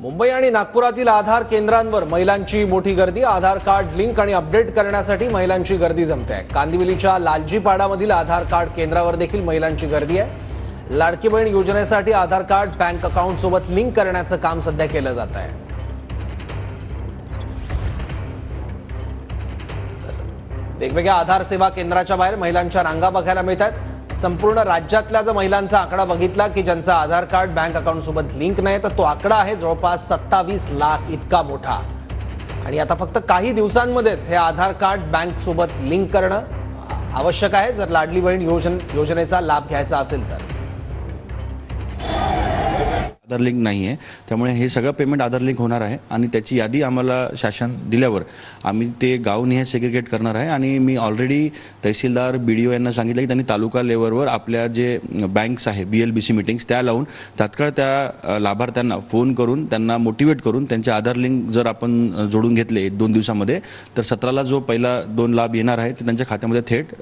मुंबई आणि नागपुरातील आधार केंद्रांवर महिलांची मोठी गर्दी। आधार कार्ड लिंक आणि अपडेट करण्यासाठी महिलांची गर्दी जमते आहे। कांदिवलीच्या लालजीपाडामधील आधार कार्ड केंद्रावर देखील महिलांची गर्दी आहे। लाडकी बहीण योजनेसाठी आधार कार्ड बँक अकाउंट सोबत लिंक करण्याचं काम सध्या केलं जात आहे। वेगवेगळ्या आधार सेवा केंद्राच्या बाहेर महिलांच्या रांगा बघायला मिळतात। संपूर्ण राज्यातल्या जर महिलांचा आकडा बघितला की ज्यांचा आधार कार्ड बँक अकाउंट सोबत लिंक नाही तर तो आकडा आहे जवळपास 27 लाख इतका मोठा। आणि आता फक्त काही दिवसांमध्येच हे आधार कार्ड बँक सोबत लिंक करणं आवश्यक आहे जर लाडली बहीण योजनेचा लाभ घ्यायचा असेल तर। आधार लिंक नाही आहे, त्यामुळे हे सगळं पेमेंट आधार लिंक होणार आहे आणि त्याची यादी आम्हाला शासन दिल्यावर आम्ही ते गावनिहाय सेग्रिगेट करणार आहे। आणि मी ऑलरेडी तहसीलदार BDO यांना सांगितलं की त्यांनी तालुका लेवलवर आपल्या जे बँक्स आहे BLBC मीटिंग्स त्या लावून तात्काळ त्या लाभार्थ्यांना फोन करून त्यांना मोटिवेट करून त्यांचे आधार लिंक जर आपण जोडून घेतले 2 दिवसामध्ये तर 17ला जो पहिला 2 लाभ येणार आहे ते त्यांच्या खात्यामध्ये थेट